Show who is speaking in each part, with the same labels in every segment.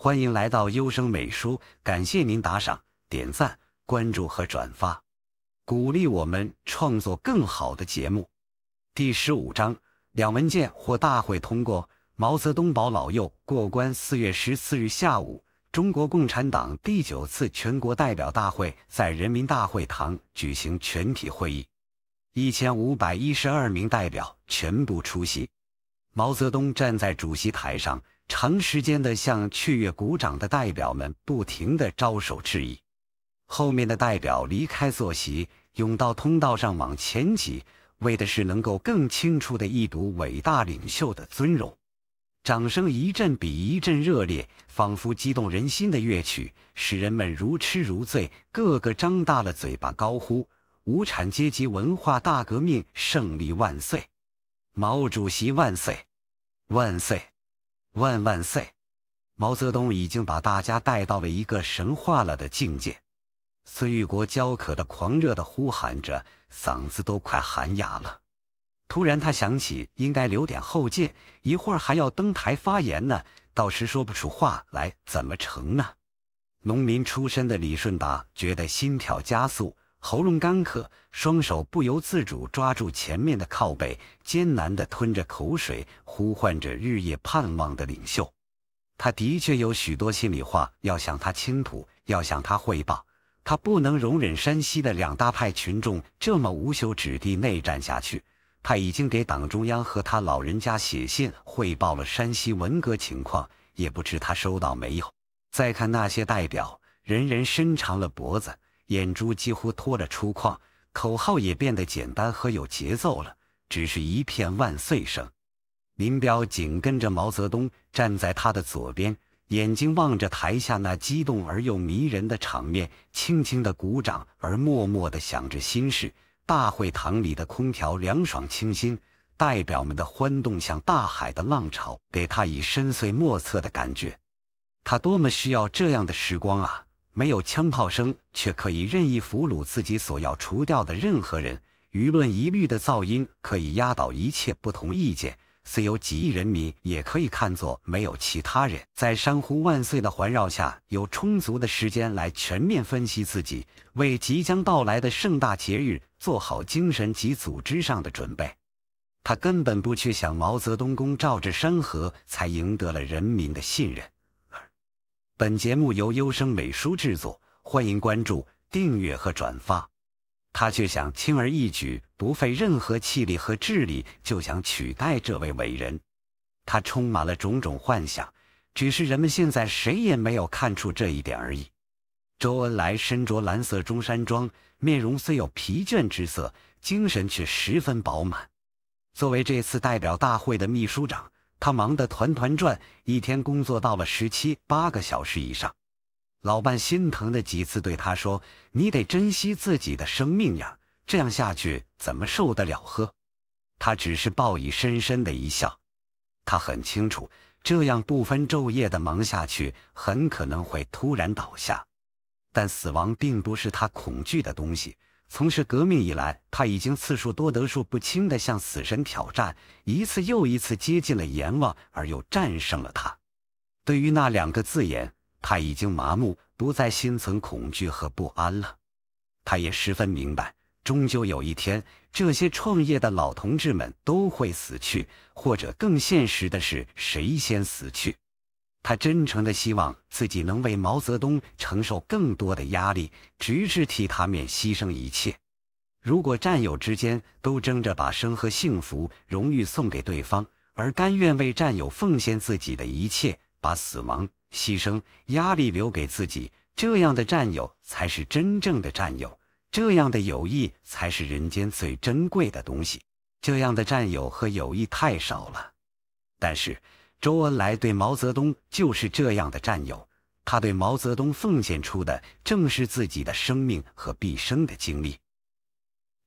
Speaker 1: 欢迎来到优生美书，感谢您打赏、点赞、关注和转发，鼓励我们创作更好的节目。第15章，两文件获大会通过。毛泽东保老幼过关。4月14日下午，中国共产党第9次全国代表大会在人民大会堂举行全体会议，1512名代表全部出席。毛泽东站在主席台上，长时间地向雀跃鼓掌的代表们不停地招手致意。后面的代表离开坐席，涌到通道上往前挤，为的是能够更清楚地一睹伟大领袖的尊容。掌声一阵比一阵热烈，仿佛激动人心的乐曲，使人们如痴如醉，个个张大了嘴巴高呼：无产阶级文化大革命胜利万岁！毛主席万岁！万岁！万万岁！毛泽东已经把大家带到了一个神话了的境界。孙玉国焦渴的狂热地呼喊着，嗓子都快喊哑了。突然他想起应该留点后劲，一会儿还要登台发言呢，到时说不出话来怎么成呢？农民出身的李顺达觉得心跳加速，喉咙干渴，双手不由自主抓住前面的靠背，艰难地吞着口水，呼唤着日夜盼望的领袖。他的确有许多心里话要向他倾吐，要向他汇报。他不能容忍山西的两大派群众这么无休止地内战下去。他已经给党中央和他老人家写信汇报了山西文革情况，也不知他收到没有。再看那些代表，人人伸长了脖子，眼珠几乎脱了出框，口号也变得简单和有节奏了，只是一片万岁声。林彪紧跟着毛泽东站在他的左边，眼睛望着台下那激动而又迷人的场面，轻轻地鼓掌而默默地想着心事。大会堂里的空调凉爽清新，代表们的欢动像大海的浪潮，给他以深邃莫测的感觉。他多么需要这样的时光啊！没有枪炮声，却可以任意俘虏自己所要除掉的任何人，舆论一律的噪音可以压倒一切不同意见，虽有几亿人民也可以看作没有其他人。在山呼万岁的环绕下，有充足的时间来全面分析自己，为即将到来的盛大节日做好精神及组织上的准备。他根本不去想毛泽东功照着山河才赢得了人民的信任。本节目由优生美书制作，欢迎关注、订阅和转发。他却想轻而易举，不费任何气力和智力，就想取代这位伟人。他充满了种种幻想，只是人们现在谁也没有看出这一点而已。周恩来身着蓝色中山装，面容虽有疲倦之色，精神却十分饱满。作为这次代表大会的秘书长，他忙得团团转，一天工作到了17、8个小时以上。老伴心疼的几次对他说：“你得珍惜自己的生命呀，这样下去怎么受得了呵？”他只是报以深深的一笑。他很清楚，这样不分昼夜的忙下去，很可能会突然倒下。但死亡并不是他恐惧的东西。从事革命以来，他已经次数多得数不清地向死神挑战，一次又一次接近了阎王，而又战胜了他。对于那2个字眼，他已经麻木，不再心存恐惧和不安了。他也十分明白，终究有一天，这些创业的老同志们都会死去，或者更现实的是，谁先死去。他真诚地希望自己能为毛泽东承受更多的压力，直至替他们牺牲一切。如果战友之间都争着把生和幸福、荣誉送给对方，而甘愿为战友奉献自己的一切，把死亡、牺牲、压力留给自己，这样的战友才是真正的战友，这样的友谊才是人间最珍贵的东西。这样的战友和友谊太少了。但是周恩来对毛泽东就是这样的战友，他对毛泽东奉献出的正是自己的生命和毕生的经历。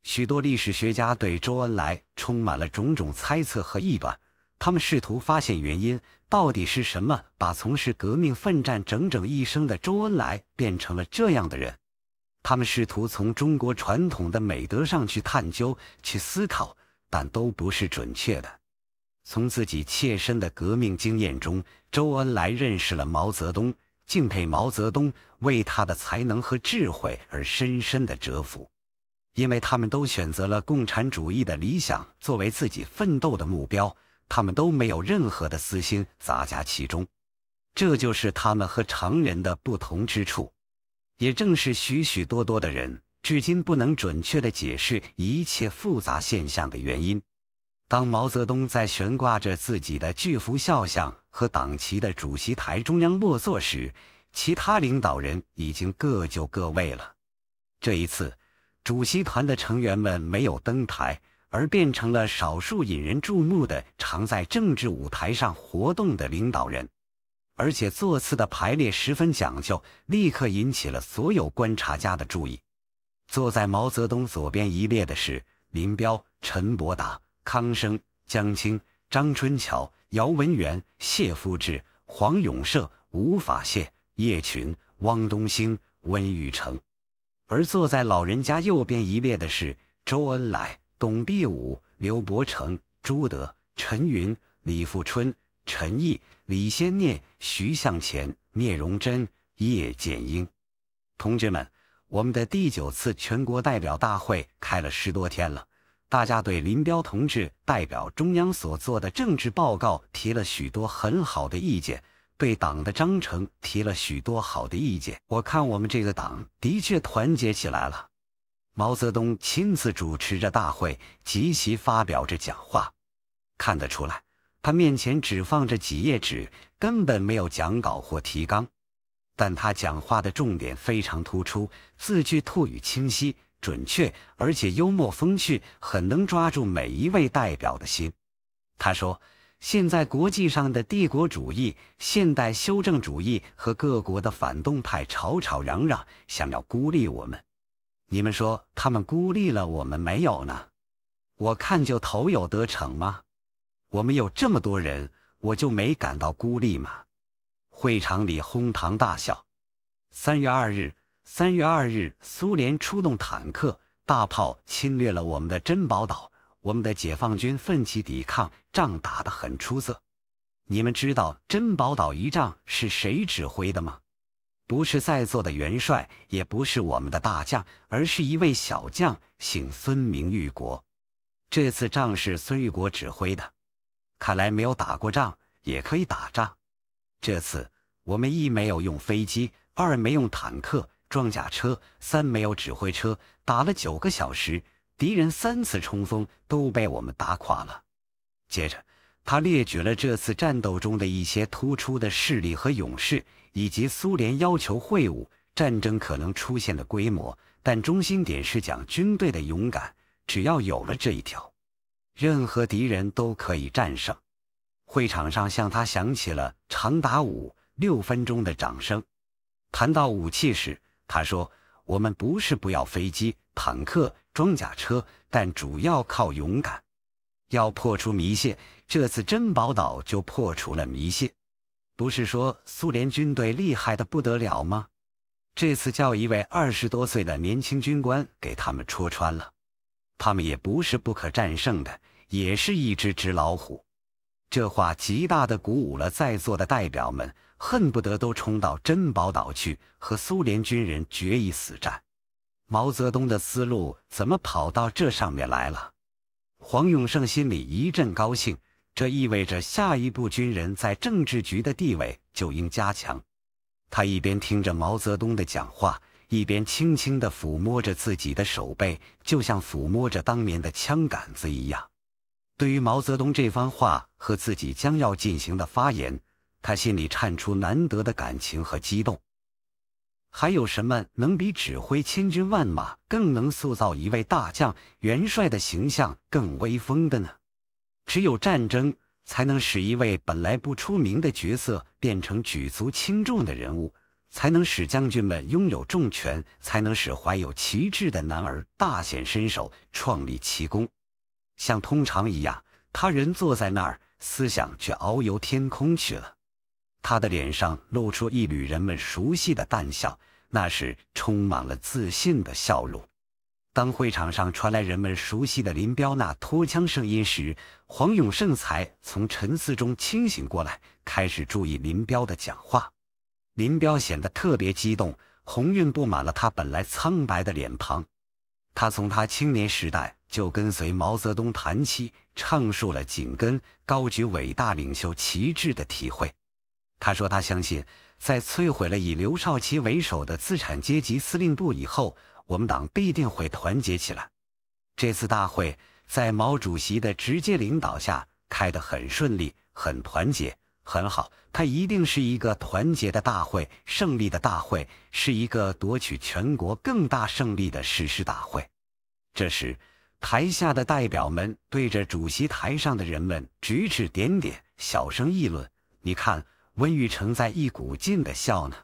Speaker 1: 许多历史学家对周恩来充满了种种猜测和臆断，他们试图发现原因，到底是什么把从事革命奋战整整一生的周恩来变成了这样的人。他们试图从中国传统的美德上去探究、去思考，但都不是准确的。从自己切身的革命经验中，周恩来认识了毛泽东，敬佩毛泽东，为他的才能和智慧而深深的折服。因为他们都选择了共产主义的理想作为自己奋斗的目标，他们都没有任何的私心杂加其中，这就是他们和常人的不同之处，也正是许许多多的人至今不能准确地解释一切复杂现象的原因。当毛泽东在悬挂着自己的巨幅肖像和党旗的主席台中央落座时，其他领导人已经各就各位了。这一次，主席团的成员们没有登台，而变成了少数引人注目的常在政治舞台上活动的领导人，而且座次的排列十分讲究，立刻引起了所有观察家的注意。坐在毛泽东左边一列的是林彪、陈伯达、康生、江青、张春桥、姚文元、谢富治、黄永社、吴法宪、叶群、汪东兴、温玉成。而坐在老人家右边一列的是周恩来、董必武、刘伯承、朱德、陈云、李富春、陈毅、李先念、徐向前、聂荣臻、叶剑英。同志们，我们的第9次全国代表大会开了10多天了，大家对林彪同志代表中央所做的政治报告提了许多很好的意见，对党的章程提了许多好的意见。我看我们这个党的确团结起来了。毛泽东亲自主持着大会，即席发表着讲话。看得出来，他面前只放着几页纸，根本没有讲稿或提纲。但他讲话的重点非常突出，字句吐语清晰、准确，而且幽默风趣，很能抓住每一位代表的心。他说，现在国际上的帝国主义、现代修正主义和各国的反动派吵吵嚷嚷，想要孤立我们。你们说他们孤立了我们没有呢？我看就头有得逞吗？我们有这么多人，我就没感到孤立吗？会场里哄堂大笑。3月2日，苏联出动坦克、大炮侵略了我们的珍宝岛，我们的解放军奋起抵抗，仗打得很出色。你们知道珍宝岛一仗是谁指挥的吗？不是在座的元帅，也不是我们的大将，而是一位小将，姓孙，名玉国。这次仗是孙玉国指挥的。看来没有打过仗，也可以打仗。这次我们1没有用飞机，2没用坦克、装甲车，3没有指挥车，打了9个小时，敌人3次冲锋都被我们打垮了。接着他列举了这次战斗中的一些突出的势力和勇士，以及苏联要求会晤战争可能出现的规模，但中心点是讲军队的勇敢，只要有了这一条，任何敌人都可以战胜。会场上向他响起了长达5-6分钟的掌声。谈到武器时，他说，我们不是不要飞机、坦克、装甲车，但主要靠勇敢。要破除迷信，这次珍宝岛就破除了迷信。不是说苏联军队厉害的不得了吗？这次叫一位20多岁的年轻军官给他们戳穿了，他们也不是不可战胜的，也是一只纸老虎。这话极大地鼓舞了在座的代表们，恨不得都冲到珍宝岛去和苏联军人决一死战。毛泽东的思路怎么跑到这上面来了？黄永胜心里一阵高兴，这意味着下一步军人在政治局的地位就应加强。他一边听着毛泽东的讲话，一边轻轻地抚摸着自己的手背，就像抚摸着当年的枪杆子一样。对于毛泽东这番话和自己将要进行的发言，他心里颤出难得的感情和激动。还有什么能比指挥千军万马更能塑造一位大将、元帅的形象更威风的呢？只有战争才能使一位本来不出名的角色变成举足轻重的人物，才能使将军们拥有重权，才能使怀有旗帜的男儿大显身手，创立奇功。像通常一样，他人坐在那儿，思想却遨游天空去了。他的脸上露出一缕人们熟悉的淡笑，那是充满了自信的笑容。当会场上传来人们熟悉的林彪那拖腔声音时，黄永胜才从沉思中清醒过来，开始注意林彪的讲话。林彪显得特别激动，红晕布满了他本来苍白的脸庞。他从他青年时代就跟随毛泽东谈起，畅述了紧跟、高举伟大领袖旗帜的体会。他说他相信，在摧毁了以刘少奇为首的资产阶级司令部以后，我们党必定会团结起来。这次大会在毛主席的直接领导下开得很顺利，很团结，很好。它一定是一个团结的大会，胜利的大会，是一个夺取全国更大胜利的誓师大会。这时，台下的代表们对着主席台上的人们指指点点，小声议论：“你看，温玉成在一股劲地笑呢。”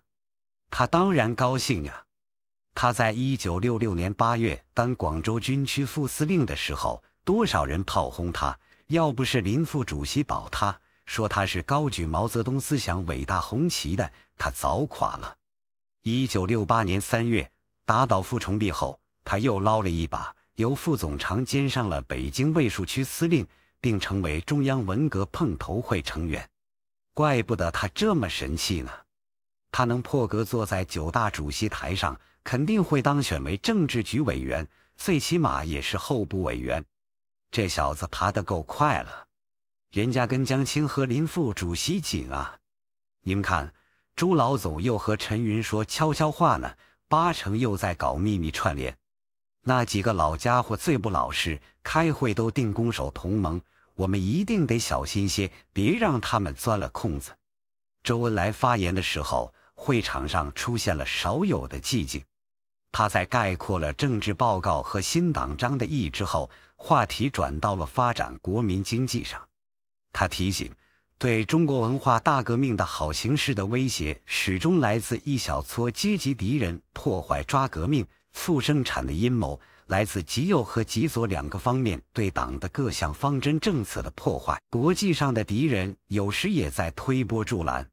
Speaker 1: 他当然高兴呀。他在1966年8月当广州军区副司令的时候，多少人炮轰他，要不是林副主席保他，说他是高举毛泽东思想伟大红旗的，他早垮了。1968年3月打倒傅崇碧后，他又捞了一把，由副总长兼上了北京卫戍区司令，并成为中央文革碰头会成员。怪不得他这么神气呢。他能破格坐在9大主席台上，肯定会当选为政治局委员，最起码也是候补委员。这小子爬得够快了，人家跟江青和林副主席紧啊。你们看，朱老总又和陈云说悄悄话呢，8成又在搞秘密串联。那几个老家伙最不老实，开会都定攻守同盟，我们一定得小心些，别让他们钻了空子。周恩来发言的时候，会场上出现了少有的寂静。他在概括了政治报告和新党章的意义之后，话题转到了发展国民经济上。他提醒，对中国文化大革命的好形势的威胁始终来自一小撮阶级敌人破坏抓革命、促生产的阴谋，来自极右和极左两个方面对党的各项方针政策的破坏。国际上的敌人有时也在推波助澜。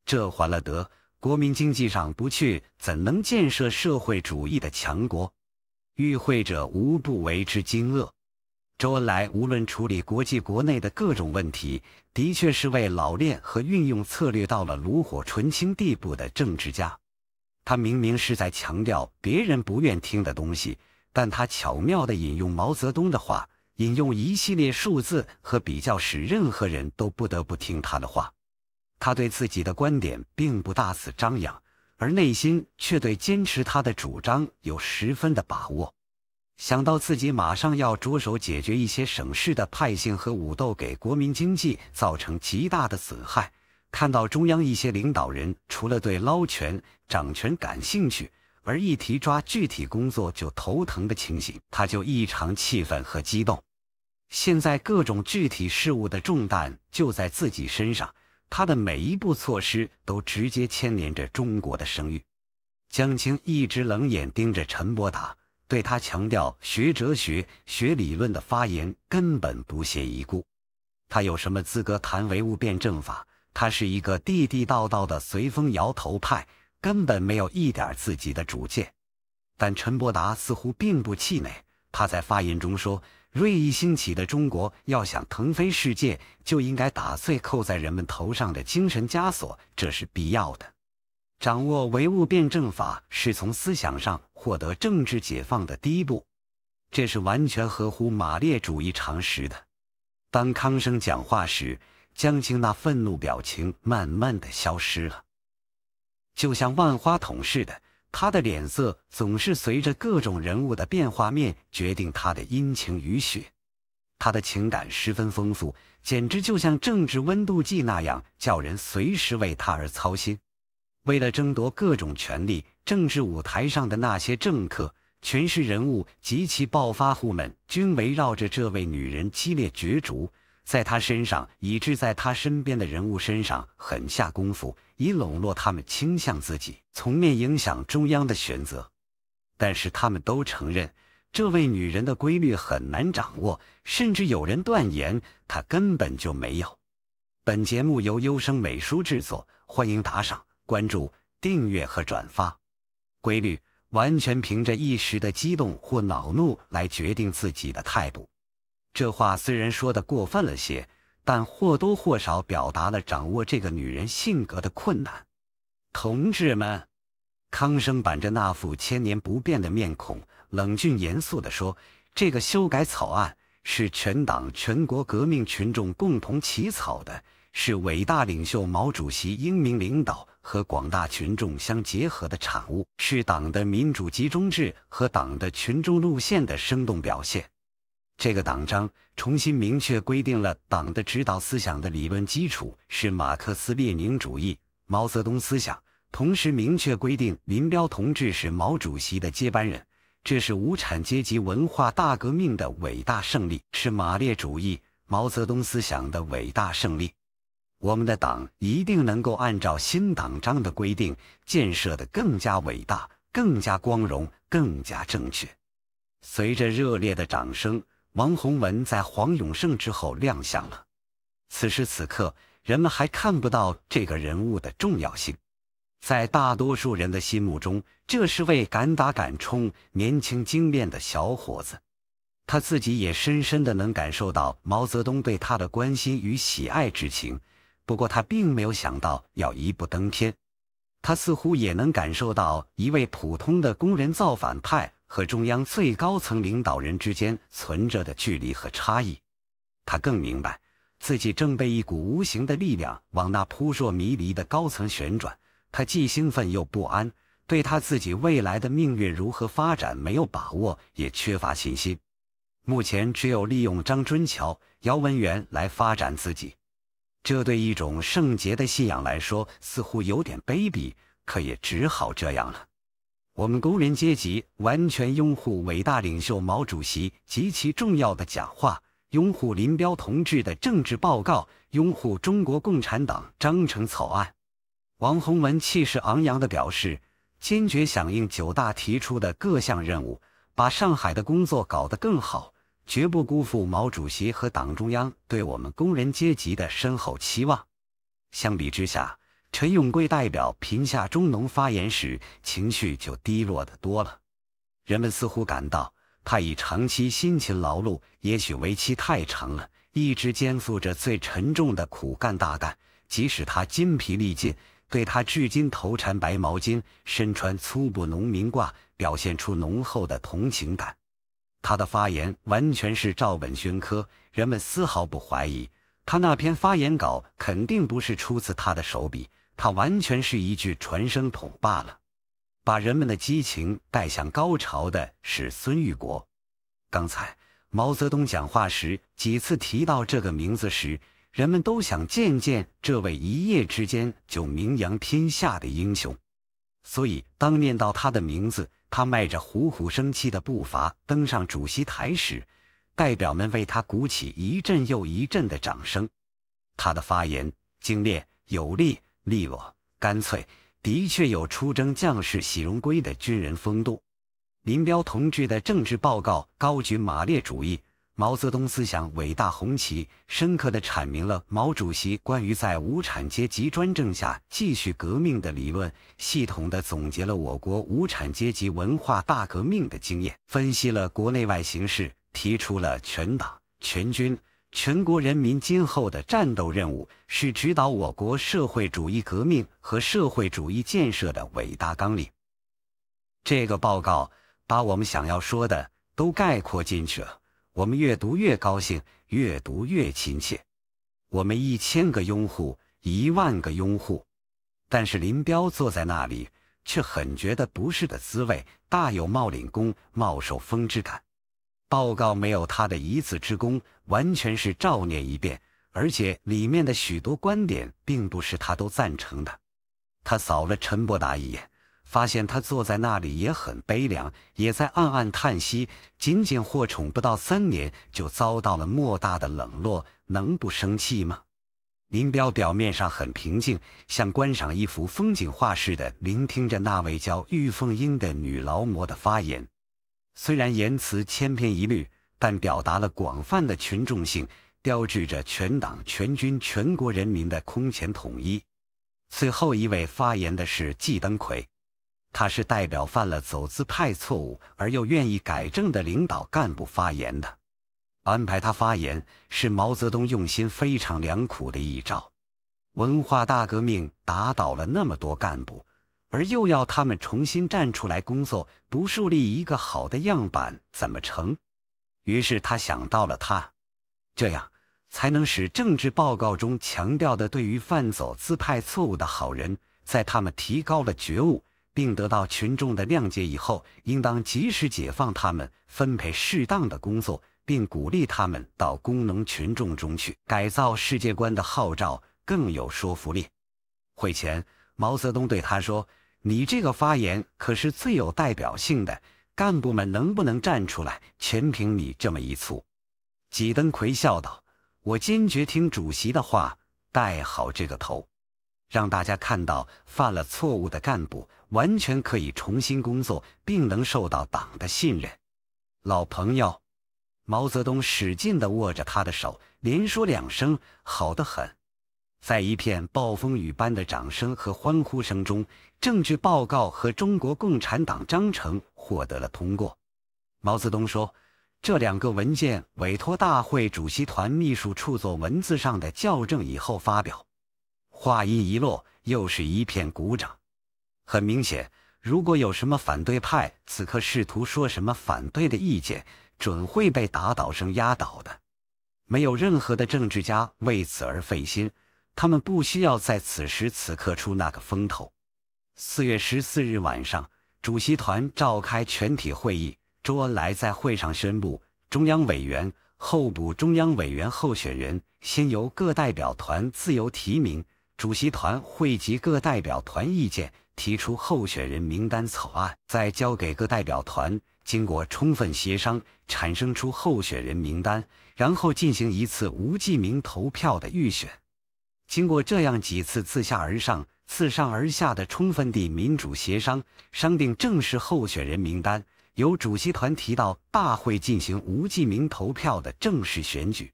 Speaker 1: 这还了得，国民经济上不去，怎能建设社会主义的强国？与会者无不为之惊愕。周恩来无论处理国际国内的各种问题，的确是位老练和运用策略到了炉火纯青地步的政治家。他明明是在强调别人不愿听的东西，但他巧妙地引用毛泽东的话，引用一系列数字和比较，使任何人都不得不听他的话。他对自己的观点并不大肆张扬，而内心却对坚持他的主张有十分的把握。想到自己马上要着手解决一些省市的派性和武斗给国民经济造成极大的损害，看到中央一些领导人除了对捞权、掌权感兴趣，而一提抓具体工作就头疼的情形，他就异常气愤和激动。现在各种具体事务的重担就在自己身上，他的每一步措施都直接牵连着中国的声誉。江青一直冷眼盯着陈伯达，对他强调学哲学、学理论的发言根本不屑一顾。他有什么资格谈唯物辩证法？他是一个地地道道的随风摇头派，根本没有一点自己的主见。但陈伯达似乎并不气馁，他在发言中说，锐意兴起的中国要想腾飞世界，就应该打碎扣在人们头上的精神枷锁，这是必要的。掌握唯物辩证法是从思想上获得政治解放的第一步，这是完全合乎马列主义常识的。当康生讲话时，江青那愤怒表情慢慢地消失了，就像万花筒似的，他的脸色总是随着各种人物的变化面决定他的阴晴雨雪。他的情感十分丰富，简直就像政治温度计那样，叫人随时为他而操心。为了争夺各种权力，政治舞台上的那些政客、权势人物及其暴发户们均围绕着这位女人激烈角逐，在她身上以致在她身边的人物身上狠下功夫，以笼络他们倾向自己，从面影响中央的选择。但是他们都承认，这位女人的规律很难掌握，甚至有人断言她根本就没有。本节目由优声美书制作，欢迎打赏、关注、订阅和转发。规律，完全凭着一时的激动或恼怒来决定自己的态度。这话虽然说得过分了些，但或多或少表达了掌握这个女人性格的困难。同志们，康生板着那副千年不变的面孔，冷峻严肃地说，这个修改草案是全党全国革命群众共同起草的，是伟大领袖毛主席英明领导和广大群众相结合的产物，是党的民主集中制和党的群众路线的生动表现。这个党章重新明确规定了党的指导思想的理论基础是马克思列宁主义、毛泽东思想，同时明确规定林彪同志是毛主席的接班人。这是无产阶级文化大革命的伟大胜利，是马列主义、毛泽东思想的伟大胜利。我们的党一定能够按照新党章的规定，建设得更加伟大、更加光荣、更加正确。随着热烈的掌声，王洪文在黄永胜之后亮相了。此时此刻，人们还看不到这个人物的重要性。在大多数人的心目中，这是位敢打敢冲、年轻精炼的小伙子。他自己也深深地能感受到毛泽东对他的关心与喜爱之情，不过他并没有想到要一步登天。他似乎也能感受到一位普通的工人造反派和中央最高层领导人之间存着的距离和差异。他更明白，自己正被一股无形的力量往那扑朔迷离的高层旋转。他既兴奋又不安，对他自己未来的命运如何发展没有把握，也缺乏信心。目前只有利用张春桥、姚文元来发展自己。这对一种圣洁的信仰来说似乎有点卑鄙，可也只好这样了。我们工人阶级完全拥护伟大领袖毛主席极其重要的讲话，拥护林彪同志的政治报告，拥护中国共产党章程草案。王洪文气势昂扬地表示，坚决响应9大提出的各项任务，把上海的工作搞得更好，绝不辜负毛主席和党中央对我们工人阶级的深厚期望。相比之下，陈永贵代表贫下中农发言时情绪就低落得多了。人们似乎感到他已长期辛勤劳碌，也许为期太长了，一直肩负着最沉重的苦干大干，即使他筋疲力尽，对他至今头缠白毛巾，身穿粗布农民褂，表现出浓厚的同情感。他的发言完全是照本宣科，人们丝毫不怀疑他那篇发言稿肯定不是出自他的手笔，他完全是一句传声筒罢了。把人们的激情带向高潮的是孙玉国。刚才毛泽东讲话时几次提到这个名字时，人们都想见见这位一夜之间就名扬天下的英雄。所以当念到他的名字，他迈着虎虎生气的步伐登上主席台时，代表们为他鼓起一阵又一阵的掌声。他的发言精炼有力、利落、干脆，的确有出征将士喜荣归的军人风度。林彪同志的政治报告高举马列主义、毛泽东思想伟大红旗，深刻地阐明了毛主席关于在无产阶级专政下继续革命的理论，系统地总结了我国无产阶级文化大革命的经验，分析了国内外形势，提出了全党、全军、全国人民今后的战斗任务，是指导我国社会主义革命和社会主义建设的伟大纲领。这个报告把我们想要说的都概括进去了。我们越读越高兴，越读越亲切。我们1000个拥护，10000个拥护。但是林彪坐在那里，却很觉得不是的滋味，大有冒领功、冒受封之感。报告没有他的一字之功，完全是照念一遍，而且里面的许多观点并不是他都赞成的。他扫了陈伯达一眼，发现他坐在那里也很悲凉，也在暗暗叹息，仅仅获宠不到3年就遭到了莫大的冷落，能不生气吗？林彪表面上很平静，像观赏一幅风景画似的聆听着那位叫玉凤英的女劳模的发言。虽然言辞千篇一律，但表达了广泛的群众性，标志着全党全军全国人民的空前统一。最后一位发言的是季登奎。他是代表犯了走资派错误而又愿意改正的领导干部发言的。安排他发言是毛泽东用心非常良苦的一招。文化大革命打倒了那么多干部，而又要他们重新站出来工作，不树立一个好的样板怎么成？于是他想到了他，这样才能使政治报告中强调的对于犯走资派错误的好人，在他们提高了觉悟并得到群众的谅解以后，应当及时解放他们，分配适当的工作，并鼓励他们到工农群众中去，改造世界观的号召更有说服力。会前，毛泽东对他说：“你这个发言可是最有代表性的，干部们能不能站出来，全凭你这么一簇。”纪登奎笑道：“我坚决听主席的话，带好这个头，让大家看到犯了错误的干部完全可以重新工作，并能受到党的信任。”老朋友，毛泽东使劲地握着他的手，连说2声：“好得很。”在一片暴风雨般的掌声和欢呼声中，政治报告和中国共产党章程获得了通过。毛泽东说：“这2个文件委托大会主席团秘书处做文字上的校正以后发表。”话音一落，又是一片鼓掌。很明显，如果有什么反对派此刻试图说什么反对的意见，准会被打倒声压倒的。没有任何的政治家为此而费心，他们不需要在此时此刻出那个风头。4月14日晚上，主席团召开全体会议，周恩来在会上宣布，中央委员、候补中央委员候选人先由各代表团自由提名，主席团汇集各代表团意见，提出候选人名单草案，再交给各代表团，经过充分协商，产生出候选人名单，然后进行一次无记名投票的预选。经过这样几次自下而上、自上而下的充分地民主协商，商定正式候选人名单，由主席团提到大会进行无记名投票的正式选举。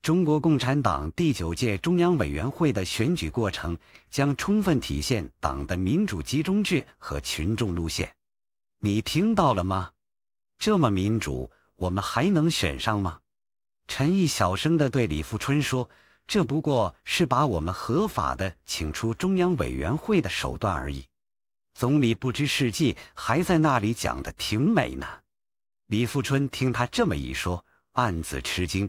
Speaker 1: 中国共产党第9届中央委员会的选举过程将充分体现党的民主集中制和群众路线。你听到了吗？这么民主，我们还能选上吗？陈毅小声地对李富春说：“这不过是把我们合法的请出中央委员会的手段而已。”总理不知事迹，还在那里讲得挺美呢。李富春听他这么一说，暗自吃惊。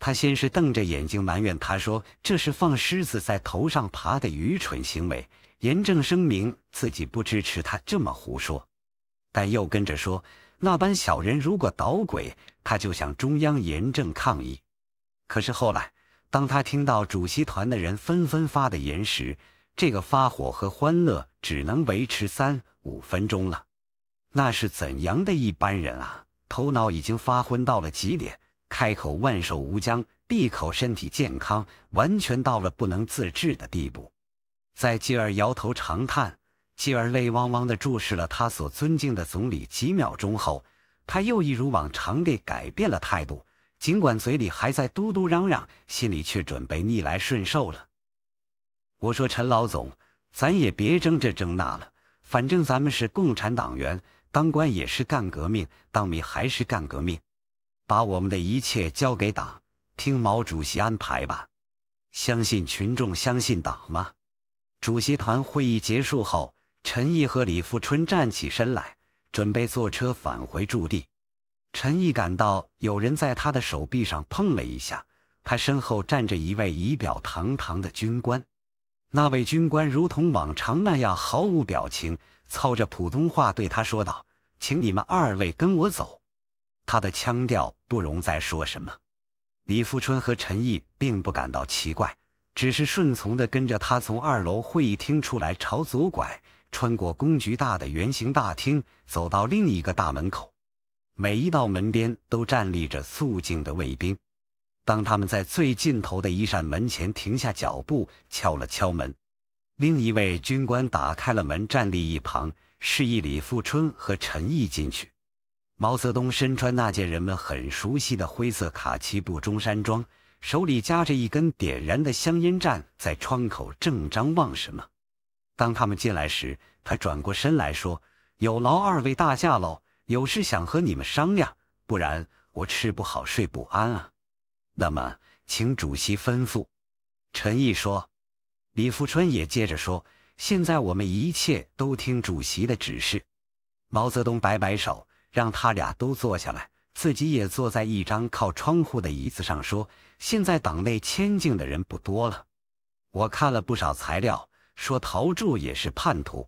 Speaker 1: 他先是瞪着眼睛埋怨他说：“这是放狮子在头上爬的愚蠢行为。”严正声明自己不支持他这么胡说，但又跟着说：“那班小人如果捣鬼，他就向中央严正抗议。”可是后来，当他听到主席团的人纷纷发的言时，这个发火和欢乐只能维持3-5分钟了。那是怎样的一般人啊！头脑已经发昏到了极点，开口万寿无疆，闭口身体健康，完全到了不能自制的地步。在继而摇头长叹，继而泪汪汪地注视了他所尊敬的总理几秒钟后，他又一如往常地改变了态度，尽管嘴里还在嘟嘟嚷嚷，心里却准备逆来顺受了。我说：“陈老总，咱也别争这争那了，反正咱们是共产党员，当官也是干革命，当民还是干革命，把我们的一切交给党，听毛主席安排吧。相信群众，相信党吗？”主席团会议结束后，陈毅和李富春站起身来，准备坐车返回驻地。陈毅感到有人在他的手臂上碰了一下，他身后站着一位仪表堂堂的军官。那位军官如同往常那样毫无表情，操着普通话对他说道：“请你们2位跟我走。”他的腔调不容再说什么。李富春和陈毅并不感到奇怪，只是顺从地跟着他从2楼会议厅出来，朝左拐，穿过公局大的圆形大厅，走到另一个大门口。每一道门边都站立着肃静的卫兵。当他们在最尽头的一扇门前停下脚步，敲了敲门，另一位军官打开了门，站立一旁，示意李富春和陈毅进去。毛泽东身穿那件人们很熟悉的灰色卡其布中山装，手里夹着一根点燃的香烟，站在窗口正张望什么。当他们进来时，他转过身来说：“有劳二位大驾喽，有事想和你们商量，不然我吃不好睡不安啊。那么，请主席吩咐。”陈毅说。李富春也接着说：“现在我们一切都听主席的指示。”毛泽东摆摆手，让他俩都坐下来，自己也坐在一张靠窗户的椅子上，说：“现在党内迁进的人不多了，我看了不少材料，说陶铸也是叛徒。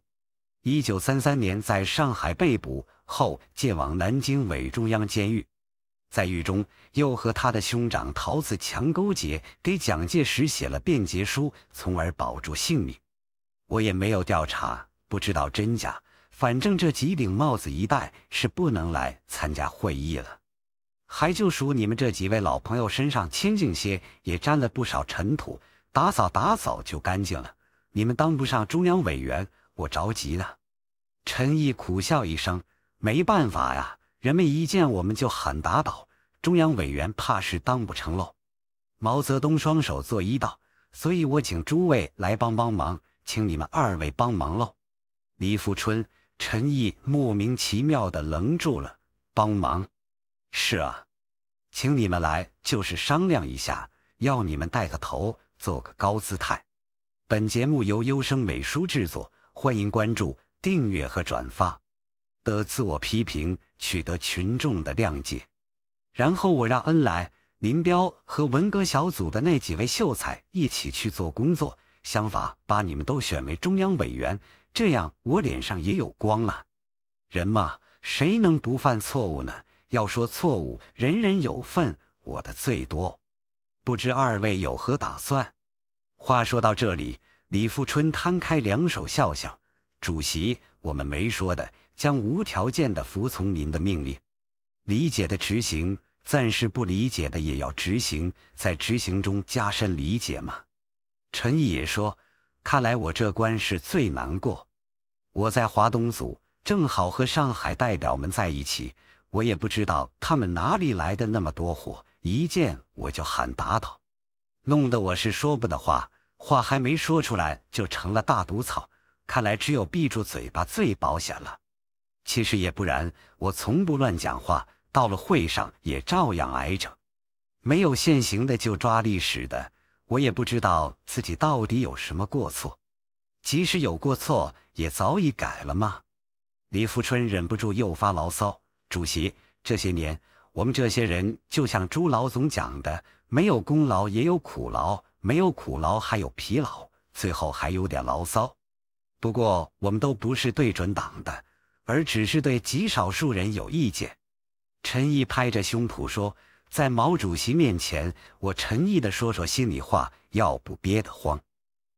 Speaker 1: 1933年在上海被捕后，借往南京伪中央监狱，在狱中又和他的兄长陶子强勾结，给蒋介石写了辩解书，从而保住性命。我也没有调查，不知道真假，反正这几顶帽子一戴是不能来参加会议了。还就数你们这几位老朋友身上清净些，也沾了不少尘土，打扫就干净了。你们当不上中央委员，我着急了。”陈毅苦笑一声：“没办法呀，人们一见我们就喊打倒，中央委员怕是当不成喽。”毛泽东双手作揖道：“所以我请诸位来帮忙，请你们二位帮忙喽。”李富春、陈毅莫名其妙地愣住了。帮忙？是啊，请你们来就是商量一下，要你们带个头，做个高姿态。本节目由优声美书制作，欢迎关注、订阅和转发。的自我批评取得群众的谅解。然后我让恩来、林彪和文革小组的那几位秀才一起去做工作，想法把你们都选为中央委员，这样我脸上也有光了。人嘛，谁能不犯错误呢？要说错误，人人有份，我的最多。不知二位有何打算？话说到这里，李富春摊开两手笑笑：“主席，我们没说的，将无条件的服从您的命令，理解的执行，暂时不理解的也要执行，在执行中加深理解嘛。”陈毅也说：“看来我这关是最难过。我在华东组，正好和上海代表们在一起，我也不知道他们哪里来的那么多火，一见我就喊打倒，弄得我是说不得话，话还没说出来就成了大毒草。看来只有闭住嘴巴最保险了。其实也不然，我从不乱讲话，到了会上也照样挨着。没有现行的就抓历史的，我也不知道自己到底有什么过错。即使有过错，也早已改了嘛。”李富春忍不住又发牢骚：“主席，这些年我们这些人就像朱老总讲的，没有功劳也有苦劳，没有苦劳还有疲劳，最后还有点牢骚。不过我们都不是对准党的，而只是对极少数人有意见。”陈毅拍着胸脯说：“在毛主席面前，我陈毅地说心里话，要不憋得慌。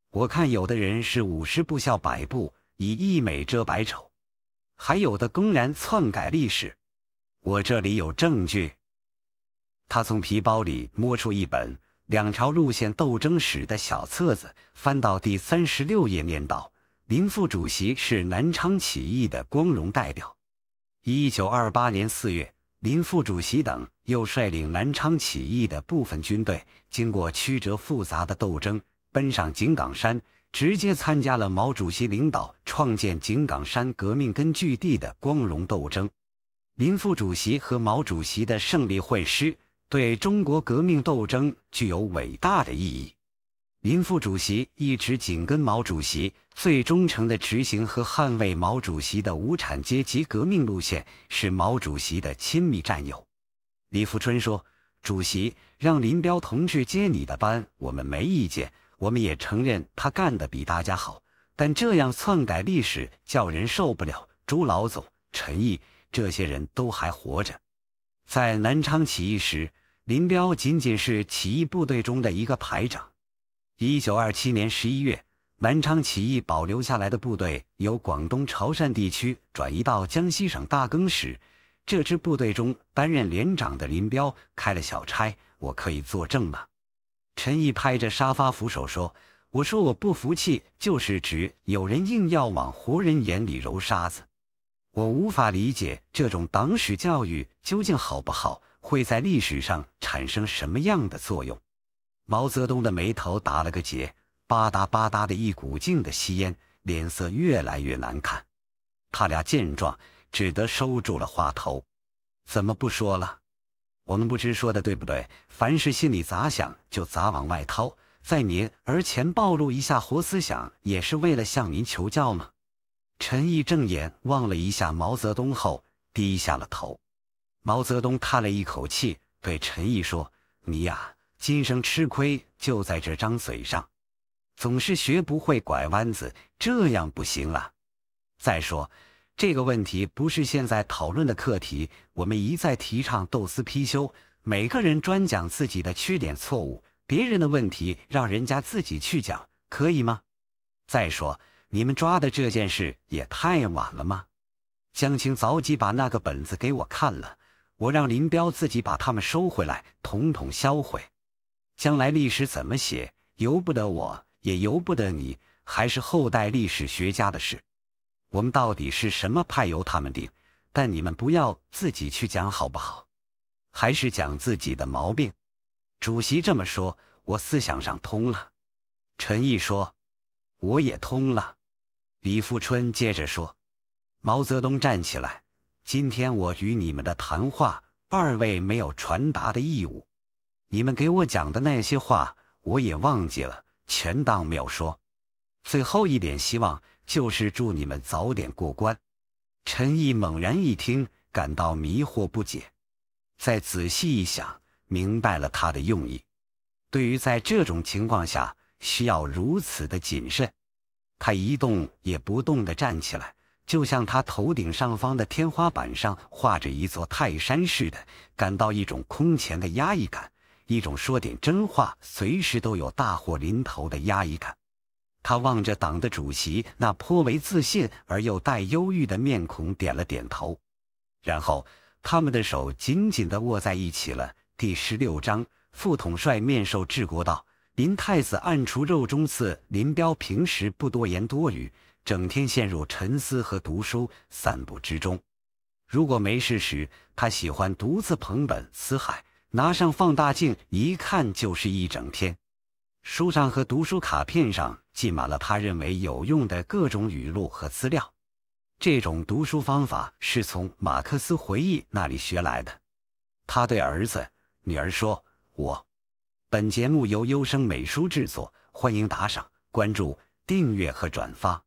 Speaker 1: 我看有的人是50步笑百步，以溢美遮百丑，还有的公然篡改历史，我这里有证据。”他从皮包里摸出一本两朝路线斗争史的小册子，翻到第36页，念道：“林副主席是南昌起义的光荣代表。1928年4月，林副主席等又率领南昌起义的部分军队，经过曲折复杂的斗争，奔上井冈山，直接参加了毛主席领导创建井冈山革命根据地的光荣斗争。林副主席和毛主席的胜利会师，对中国革命斗争具有伟大的意义。林副主席一直紧跟毛主席，最忠诚地执行和捍卫毛主席的无产阶级革命路线，是毛主席的亲密战友。”李富春说：“主席让林彪同志接你的班，我们没意见，我们也承认他干得比大家好，但这样篡改历史叫人受不了。朱老总、陈毅这些人都还活着。在南昌起义时，林彪仅仅是起义部队中的一个排长。1927年11月，南昌起义保留下来的部队由广东潮汕地区转移到江西省大更时，这支部队中担任连长的林彪开了小差，我可以作证吗？”陈毅拍着沙发扶手说：“我说我不服气，就是指有人硬要往活人眼里揉沙子。我无法理解这种党史教育究竟好不好，会在历史上产生什么样的作用。”毛泽东的眉头打了个结，吧嗒吧嗒的一股劲的吸烟，脸色越来越难看。他俩见状，只得收住了话头。怎么不说了？我们不知说的对不对？凡事心里咋想，就咋往外掏。在您儿前暴露一下活思想，也是为了向您求教吗？陈毅正眼望了一下毛泽东后，低下了头。毛泽东叹了一口气，对陈毅说：“你呀，今生吃亏就在这张嘴上，总是学不会拐弯子，这样不行啊。再说，这个问题不是现在讨论的课题，我们一再提倡斗私批修，每个人专讲自己的缺点错误，别人的问题让人家自己去讲，可以吗？再说，你们抓的这件事也太晚了吗？江青早几把那个本子给我看了，我让林彪自己把它们收回来，统统销毁。将来历史怎么写，由不得我，也由不得你，还是后代历史学家的事。我们到底是什么派由他们定，但你们不要自己去讲好不好？还是讲自己的毛病。主席这么说，我思想上通了。陈毅说：“我也通了。”李富春接着说：“毛泽东站起来，今天我与你们的谈话，二位没有传达的义务。你们给我讲的那些话，我也忘记了，全当没有说。最后一点希望就是祝你们早点过关。”陈毅猛然一听，感到迷惑不解，再仔细一想，明白了他的用意。对于在这种情况下需要如此的谨慎，他一动也不动地站起来，就像他头顶上方的天花板上画着一座泰山似的，感到一种空前的压抑感，一种说点真话随时都有大祸临头的压抑感。他望着党的主席那颇为自信而又带忧郁的面孔，点了点头，然后他们的手紧紧地握在一起了。第16章，副统帅面授治国道。林太子暗除肉中刺。林彪平时不多言多语，整天陷入沉思和读书散步之中。如果没事时，他喜欢独自捧本辞海，拿上放大镜一看就是一整天。书上和读书卡片上记满了他认为有用的各种语录和资料。这种读书方法是从马克思回忆那里学来的。他对儿子、女儿说：“本节目由优声美书制作，欢迎打赏、关注、订阅和转发。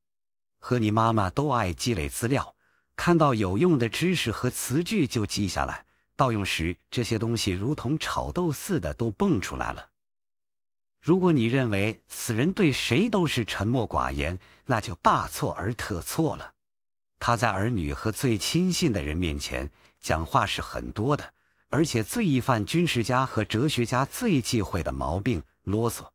Speaker 1: 和你妈妈都爱积累资料，看到有用的知识和词句就记下来，到用时这些东西如同炒豆似的都蹦出来了。如果你认为此人对谁都是沉默寡言，那就大错而特错了。他在儿女和最亲信的人面前讲话是很多的，而且最易犯军事家和哲学家最忌讳的毛病——啰嗦。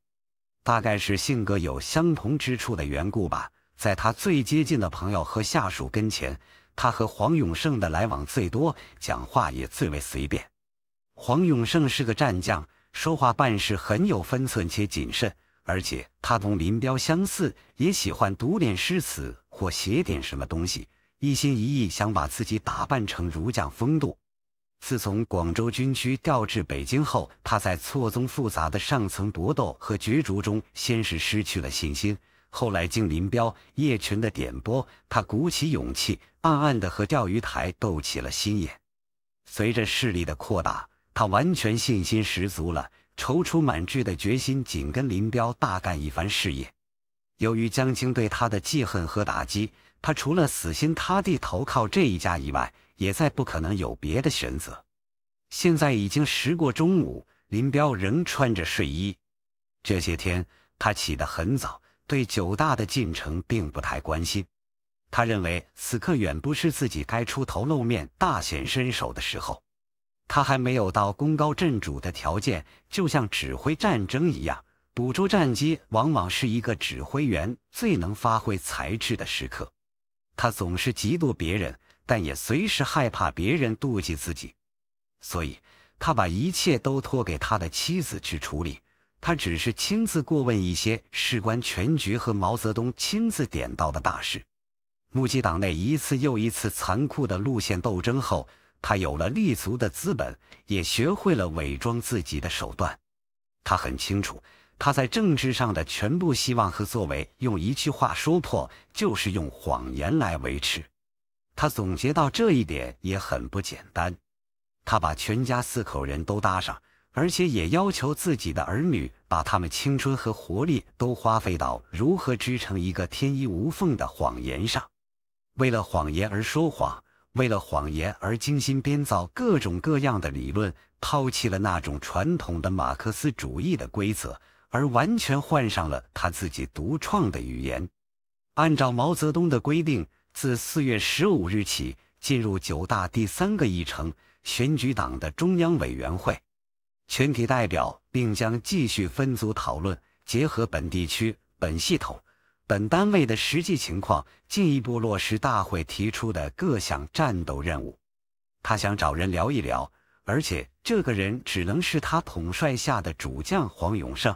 Speaker 1: 大概是性格有相同之处的缘故吧，在他最接近的朋友和下属跟前，他和黄永胜的来往最多，讲话也最为随便。黄永胜是个战将，说话办事很有分寸且谨慎，而且他同林彪相似，也喜欢读点诗词或写点什么东西，一心一意想把自己打扮成儒将风度。自从广州军区调至北京后，他在错综复杂的上层搏斗和角逐中，先是失去了信心，后来经林彪、叶群的点拨，他鼓起勇气，暗暗地和钓鱼台斗起了心眼。随着势力的扩大，他完全信心十足了，踌躇满志的决心紧跟林彪大干一番事业。由于江青对他的记恨和打击，他除了死心塌地投靠这一家以外，也再不可能有别的选择。现在已经时过中午，林彪仍穿着睡衣。这些天他起得很早，对9大的进程并不太关心。他认为此刻远不是自己该出头露面、大显身手的时候。他还没有到功高震主的条件，就像指挥战争一样，捕捉战机往往是一个指挥员最能发挥才智的时刻。他总是嫉妒别人，但也随时害怕别人妒忌自己，所以他把一切都托给他的妻子去处理。他只是亲自过问一些事关全局和毛泽东亲自点到的大事。目击党内一次又一次残酷的路线斗争后，他有了立足的资本，也学会了伪装自己的手段。他很清楚，他在政治上的全部希望和作为，用一句话说破，就是用谎言来维持。他总结到这一点也很不简单，他把全家4口人都搭上，而且也要求自己的儿女把他们青春和活力都花费到如何织成一个天衣无缝的谎言上。为了谎言而说谎，为了谎言而精心编造各种各样的理论，抛弃了那种传统的马克思主义的规则，而完全换上了他自己独创的语言。按照毛泽东的规定，自4月15日起进入9大第3个议程，选举党的中央委员会、全体代表，并将继续分组讨论，结合本地区、本系统、本单位的实际情况，进一步落实大会提出的各项战斗任务。他想找人聊一聊，而且这个人只能是他统帅下的主将黄永胜。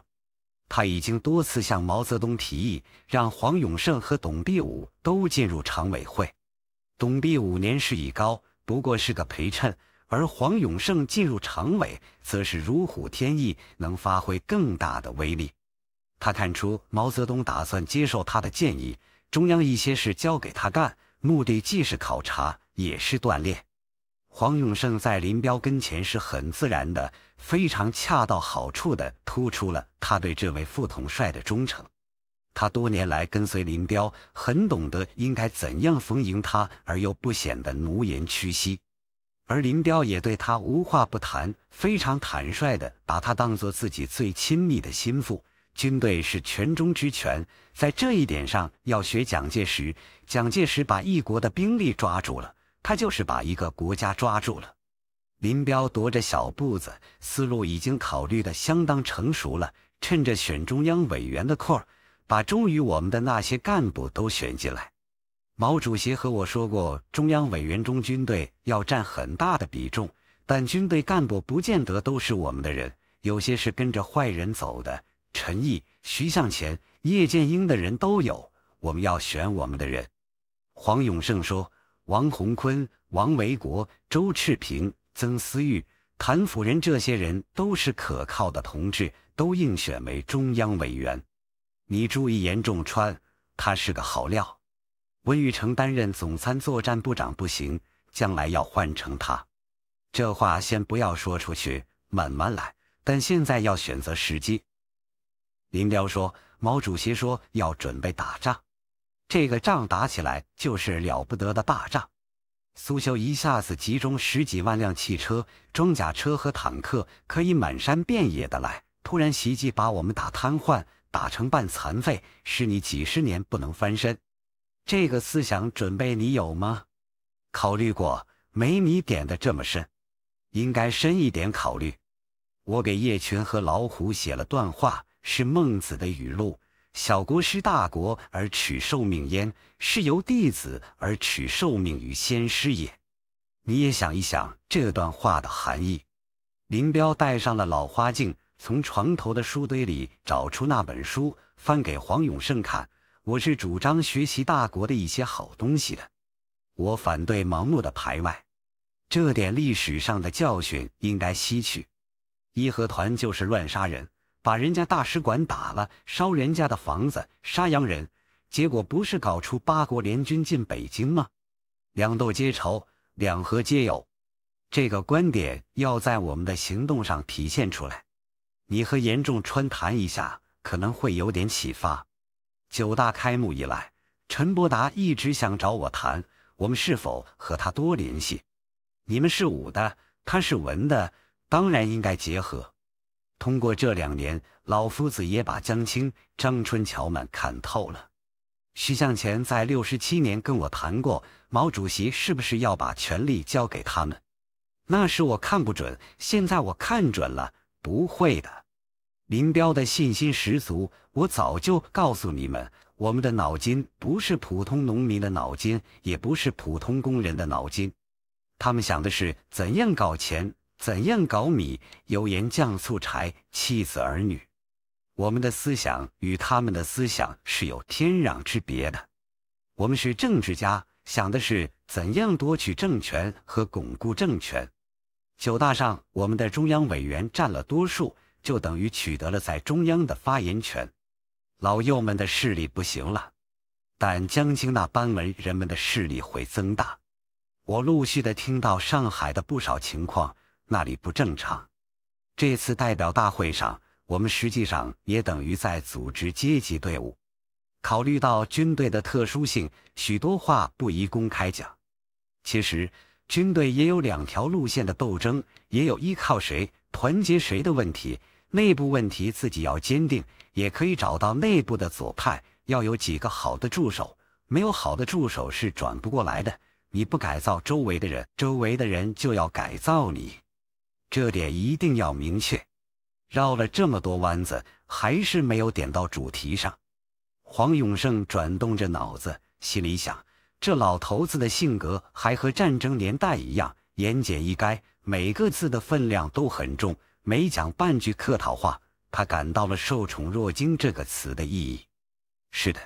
Speaker 1: 他已经多次向毛泽东提议，让黄永胜和董必武都进入常委会。董必武年事已高，不过是个陪衬，而黄永胜进入常委，则是如虎添翼，能发挥更大的威力。他看出毛泽东打算接受他的建议，中央一些事交给他干，目的既是考察，也是锻炼。黄永胜在林彪跟前是很自然的，非常恰到好处地突出了他对这位副统帅的忠诚。他多年来跟随林彪，很懂得应该怎样逢迎他而又不显得奴颜屈膝，而林彪也对他无话不谈，非常坦率地把他当作自己最亲密的心腹。军队是权中之权，在这一点上要学蒋介石。蒋介石把一国的兵力抓住了，他就是把一个国家抓住了。林彪踱着小步子，思路已经考虑得相当成熟了，趁着选中央委员的空儿，把忠于我们的那些干部都选进来。毛主席和我说过，中央委员中军队要占很大的比重，但军队干部不见得都是我们的人，有些是跟着坏人走的，陈毅、徐向前、叶剑英的人都有，我们要选我们的人。黄永胜说，王洪坤、王维国、周赤平、曾思玉、谭辅仁这些人都是可靠的同志，都应选为中央委员。你注意严仲川，他是个好料。温玉成担任总参作战部长不行，将来要换成他。这话先不要说出去，慢慢来，但现在要选择时机。林彪说，毛主席说要准备打仗，这个仗打起来就是了不得的大仗。苏修一下子集中10几万辆汽车、装甲车和坦克，可以满山遍野的来，突然袭击把我们打瘫痪，打成半残废，使你几10年不能翻身。这个思想准备你有吗？考虑过，没你点的这么深，应该深一点考虑。我给叶群和老虎写了段话，是孟子的语录：小国失大国而取受命焉，是由弟子而取受命于先师也。你也想一想这段话的含义。林彪戴上了老花镜，从床头的书堆里找出那本书，翻给黄永胜看。我是主张学习大国的一些好东西的，我反对盲目的排外，这点历史上的教训应该吸取。义和团就是乱杀人，把人家大使馆打了，烧人家的房子，杀洋人，结果不是搞出8国联军进北京吗？两斗皆仇，两河皆友，这个观点要在我们的行动上体现出来。你和严仲川谈一下，可能会有点启发。9大开幕以来，陈伯达一直想找我谈，我们是否和他多联系？你们是武的，他是文的，当然应该结合。通过这2年，老夫子也把江青、张春桥们看透了。徐向前在67年跟我谈过，毛主席是不是要把权力交给他们？那时我看不准，现在我看准了，不会的。林彪的信心十足，我早就告诉你们，我们的脑筋不是普通农民的脑筋，也不是普通工人的脑筋。他们想的是怎样搞钱，怎样搞米，油盐酱醋柴，妻子儿女。我们的思想与他们的思想是有天壤之别的。我们是政治家，想的是怎样夺取政权和巩固政权。9大上，我们的中央委员占了多数，就等于取得了在中央的发言权。老右们的势力不行了，但江青那班文人们的势力会增大。我陆续的听到上海的不少情况，那里不正常。这次代表大会上，我们实际上也等于在组织阶级队伍。考虑到军队的特殊性，许多话不宜公开讲。其实军队也有两条路线的斗争，也有依靠谁团结谁的问题。内部问题自己要坚定，也可以找到内部的左派，要有几个好的助手，没有好的助手是转不过来的。你不改造周围的人，周围的人就要改造你，这点一定要明确。绕了这么多弯子，还是没有点到主题上。黄永胜转动着脑子，心里想，这老头子的性格还和战争年代一样，言简意赅，每个字的分量都很重，没讲半句客套话。他感到了受宠若惊这个词的意义。是的，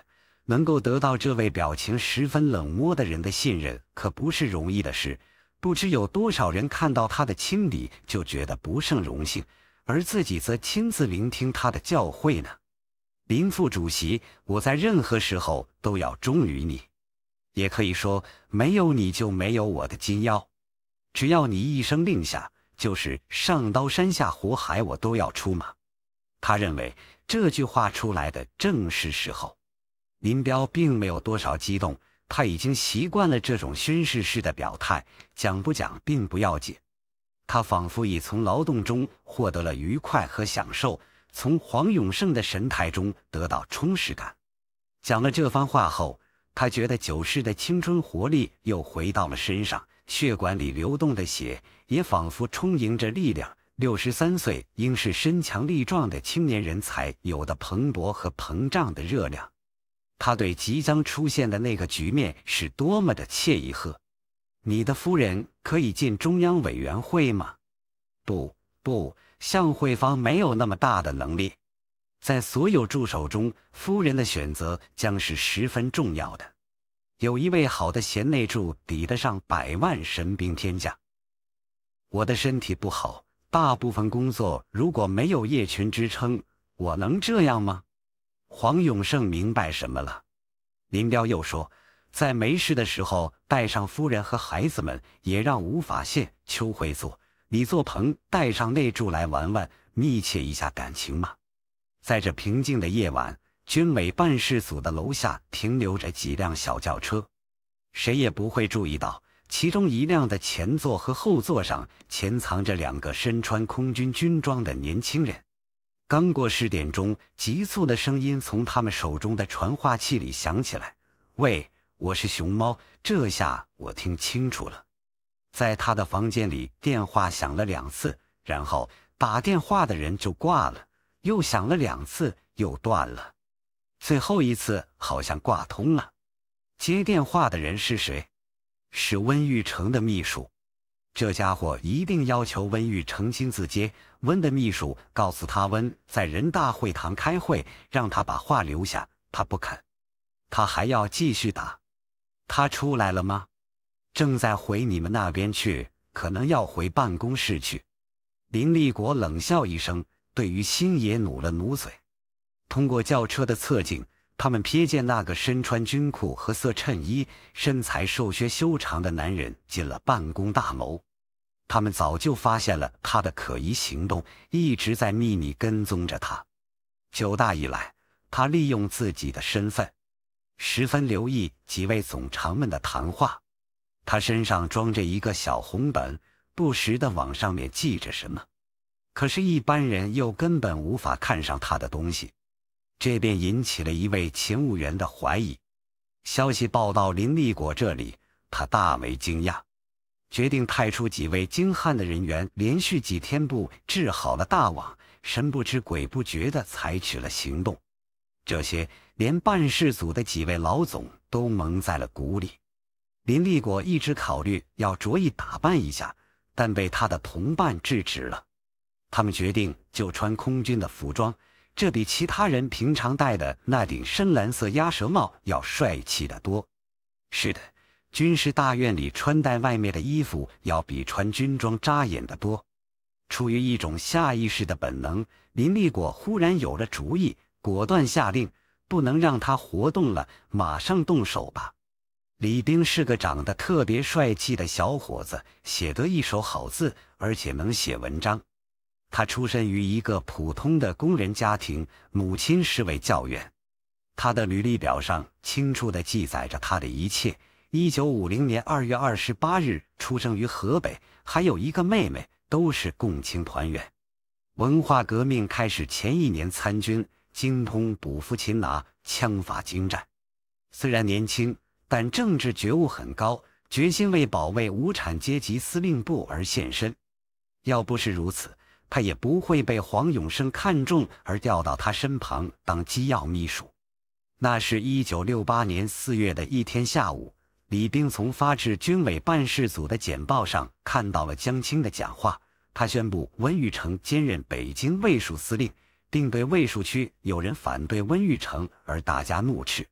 Speaker 1: 能够得到这位表情十分冷漠的人的信任，可不是容易的事。不知有多少人看到他的亲礼就觉得不胜荣幸，而自己则亲自聆听他的教诲呢。林副主席，我在任何时候都要忠于你，也可以说没有你就没有我的金腰。只要你一声令下，就是上刀山下火海我都要出马。他认为这句话出来的正是时候。林彪并没有多少激动，他已经习惯了这种宣誓式的表态，讲不讲并不要紧。他仿佛已从劳动中获得了愉快和享受，从黄永胜的神态中得到充实感。讲了这番话后，他觉得久逝的青春活力又回到了身上，血管里流动的血也仿佛充盈着力量。63岁应是身强力壮的青年人才有的蓬勃和膨胀的热量。他对即将出现的那个局面是多么的惬意呵！你的夫人可以进中央委员会吗？不，向慧芳没有那么大的能力。在所有助手中，夫人的选择将是十分重要的。有一位好的贤内助，抵得上100万神兵天将。我的身体不好，大部分工作如果没有叶群支撑，我能这样吗？黄永胜明白什么了。林彪又说，在没事的时候带上夫人和孩子们，也让吴法宪、邱会作、李作鹏带上内助来玩玩，密切一下感情嘛。在这平静的夜晚，军委办事组的楼下停留着几辆小轿车，谁也不会注意到其中一辆的前座和后座上潜藏着2个身穿空军军装的年轻人。刚过10点钟，急促的声音从他们手中的传话器里响起来：“喂，我是熊猫。”这下我听清楚了。在他的房间里，电话响了2次，然后打电话的人就挂了，又响了2次，又断了。最后一次好像挂通了。接电话的人是谁？是温玉成的秘书。这家伙一定要求温玉成亲自接。温的秘书告诉他，温在人大会堂开会，让他把话留下，他不肯。他还要继续打。他出来了吗？正在回你们那边去，可能要回办公室去。林立国冷笑一声，对于星爷努了努嘴。通过轿车的侧镜，他们瞥见那个身穿军裤和色衬衣、身材瘦削修长的男人进了办公大楼。他们早就发现了他的可疑行动，一直在秘密跟踪着他。9大以来，他利用自己的身份，十分留意几位总长们的谈话。他身上装着一个小红本，不时地往上面记着什么。可是，一般人又根本无法看上他的东西，这便引起了一位勤务员的怀疑。消息报到林立果这里，他大为惊讶，决定派出几位精悍的人员，连续几天布置好了大网，神不知鬼不觉地采取了行动。这些连办事组的几位老总都蒙在了鼓里。林立果一直考虑要着意打扮一下，但被他的同伴制止了。他们决定就穿空军的服装，这比其他人平常戴的那顶深蓝色鸭舌帽要帅气得多。是的，军事大院里穿戴外面的衣服要比穿军装扎眼得多。出于一种下意识的本能，林立果忽然有了主意，果断下令，不能让他活动了，马上动手吧。李冰是个长得特别帅气的小伙子，写得一手好字，而且能写文章。他出身于一个普通的工人家庭，母亲是位教员。他的履历表上清楚地记载着他的一切。1950年2月28日出生于河北，还有一个妹妹，都是共青团员。文化革命开始前1年参军，精通捕夫擒拿，枪法精湛。虽然年轻，但政治觉悟很高，决心为保卫无产阶级司令部而献身。要不是如此，他也不会被黄永胜看中而调到他身旁当机要秘书。那是1968年4月的一天下午，李冰从发至军委办事组的简报上看到了江青的讲话。他宣布温玉成兼任北京卫戍司令，并对卫戍区有人反对温玉成而大加怒斥。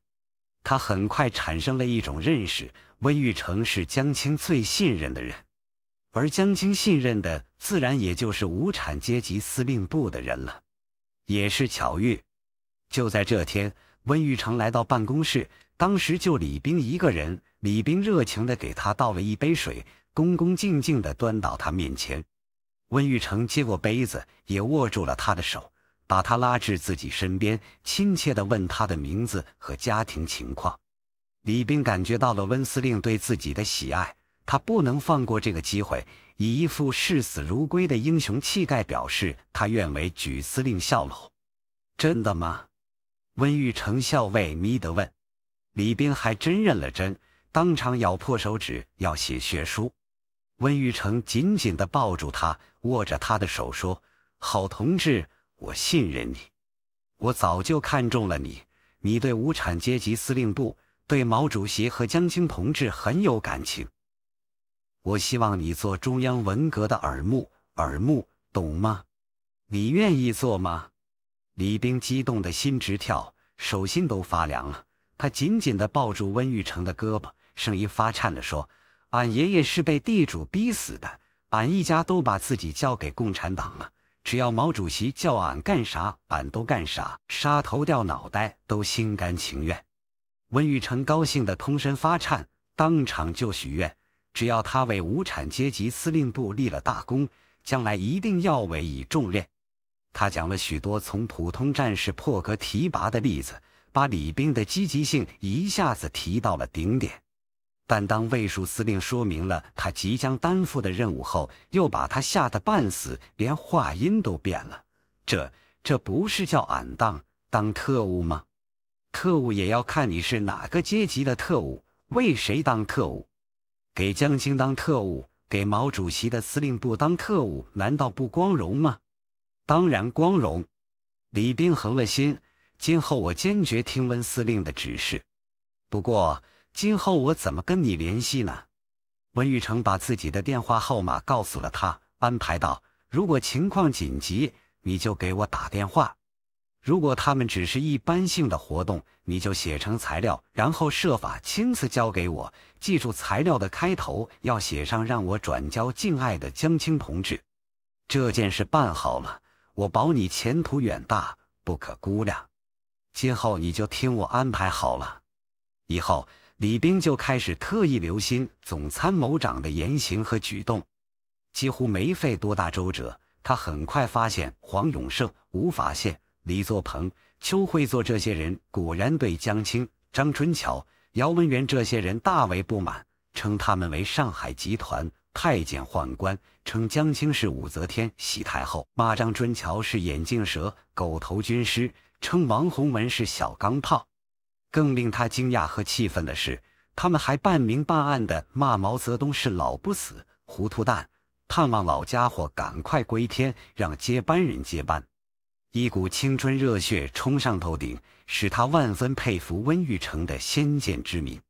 Speaker 1: 他很快产生了一种认识，温玉成是江青最信任的人，而江青信任的自然也就是无产阶级司令部的人了。也是巧遇，就在这天，温玉成来到办公室，当时就李冰一个人。李冰热情地给他倒了一杯水，恭恭敬敬地端到他面前。温玉成接过杯子，也握住了他的手，把他拉至自己身边，亲切地问他的名字和家庭情况。李冰感觉到了温司令对自己的喜爱，他不能放过这个机会，以一副视死如归的英雄气概表示他愿为举司令效劳。真的吗？温玉成笑未迷地问。李冰还真认了真，当场咬破手指要写血书。温玉成紧紧地抱住他，握着他的手说：“好同志，我信任你，我早就看中了你。你对无产阶级司令部，对毛主席和江青同志很有感情。我希望你做中央文革的耳目，懂吗？你愿意做吗？”李冰激动的心直跳，手心都发凉了。他紧紧地抱住温玉成的胳膊，声音发颤地说：“俺爷爷是被地主逼死的，俺一家都把自己交给共产党了。只要毛主席叫俺干啥，俺都干啥，杀头掉脑袋都心甘情愿。”温玉成高兴得通身发颤，当场就许愿，只要他为无产阶级司令部立了大功，将来一定要委以重任。他讲了许多从普通战士破格提拔的例子，把李冰的积极性一下子提到了顶点。但当卫戍司令说明了他即将担负的任务后，又把他吓得半死，连话音都变了。这不是叫俺当特务吗？特务也要看你是哪个阶级的特务，为谁当特务？给江青当特务，给毛主席的司令部当特务，难道不光荣吗？当然光荣。李冰横了心，今后我坚决听温司令的指示。不过今后我怎么跟你联系呢？温玉成把自己的电话号码告诉了他，安排道：如果情况紧急，你就给我打电话；如果他们只是一般性的活动，你就写成材料，然后设法亲自交给我。记住，材料的开头要写上让我转交敬爱的江青同志。这件事办好了，我保你前途远大，不可估量。今后你就听我安排好了。以后李冰就开始特意留心总参谋长的言行和举动，几乎没费多大周折，他很快发现黄永胜、吴法宪、李作鹏、邱会作这些人果然对江青、张春桥、姚文元这些人大为不满，称他们为上海集团、太监宦官，称江青是武则天、喜太后，骂张春桥是眼镜蛇、狗头军师，称王洪文是小钢炮。更令他惊讶和气愤的是，他们还半明半暗地骂毛泽东是老不死、糊涂蛋，盼望老家伙赶快归天，让接班人接班。一股青春热血冲上头顶，使他万分佩服温玉成的先见之明。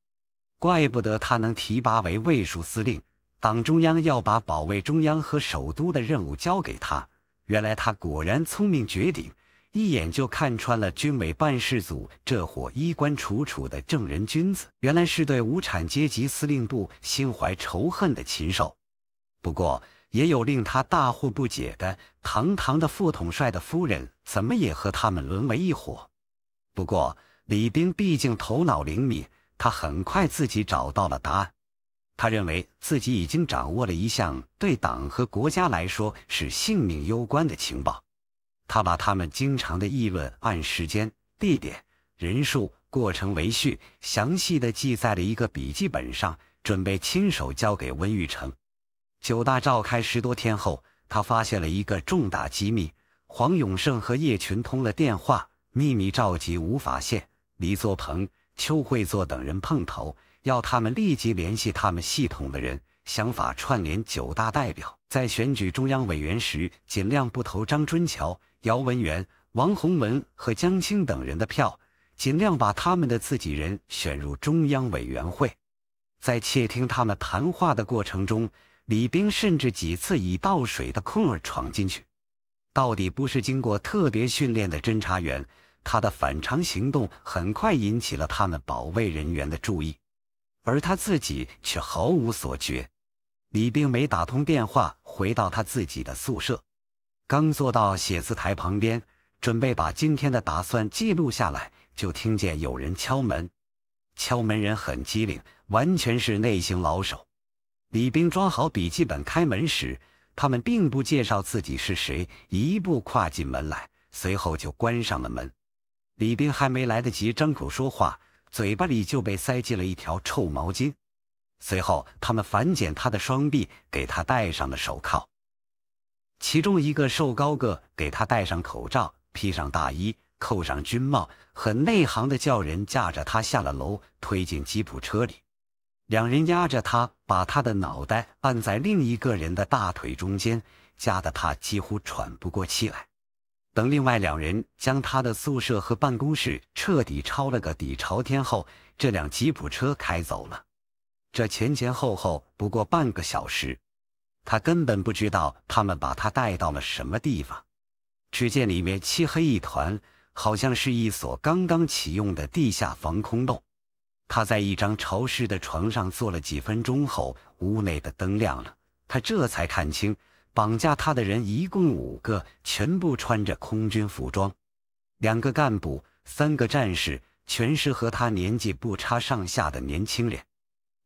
Speaker 1: 怪不得他能提拔为卫戍司令，党中央要把保卫中央和首都的任务交给他。原来他果然聪明绝顶，一眼就看穿了军委办事组这伙衣冠楚楚的正人君子，原来是对无产阶级司令部心怀仇恨的禽兽。不过也有令他大惑不解的，堂堂的副统帅的夫人怎么也和他们沦为一伙。不过李冰毕竟头脑灵敏，他很快自己找到了答案。他认为自己已经掌握了一项对党和国家来说是性命攸关的情报。他把他们经常的议论按时间、地点、人数、过程为序，详细的记在了一个笔记本上，准备亲手交给温玉成。9大召开10多天后，他发现了一个重大机密：黄永胜和叶群通了电话，秘密召集吴法宪、李作鹏、邱会作等人碰头，要他们立即联系他们系统的人，想法串联9大代表，在选举中央委员时尽量不投张春桥、姚文元、王洪文和江青等人的票，尽量把他们的自己人选入中央委员会。在窃听他们谈话的过程中，李冰甚至几次以倒水的空儿闯进去。到底不是经过特别训练的侦查员，他的反常行动很快引起了他们保卫人员的注意，而他自己却毫无所觉。李冰没打通电话，回到他自己的宿舍，刚坐到写字台旁边，准备把今天的打算记录下来，就听见有人敲门。敲门人很机灵，完全是内型老手。李冰装好笔记本开门时，他们并不介绍自己是谁，一步跨进门来，随后就关上了门。李冰还没来得及张口说话，嘴巴里就被塞进了一条臭毛巾。随后他们反剪他的双臂，给他戴上了手铐。其中一个瘦高个给他戴上口罩，披上大衣，扣上军帽，很内行的叫人架着他下了楼，推进吉普车里。2人压着他，把他的脑袋按在另一个人的大腿中间，夹得他几乎喘不过气来。等另外2人将他的宿舍和办公室彻底抄了个底朝天后，这辆吉普车开走了。这前前后后不过半个小时，他根本不知道他们把他带到了什么地方。只见里面漆黑一团，好像是一所刚刚启用的地下防空洞。他在一张潮湿的床上坐了几分钟后，屋内的灯亮了，他这才看清，绑架他的人一共5个，全部穿着空军服装，2个干部，3个战士，全是和他年纪不差上下的年轻人。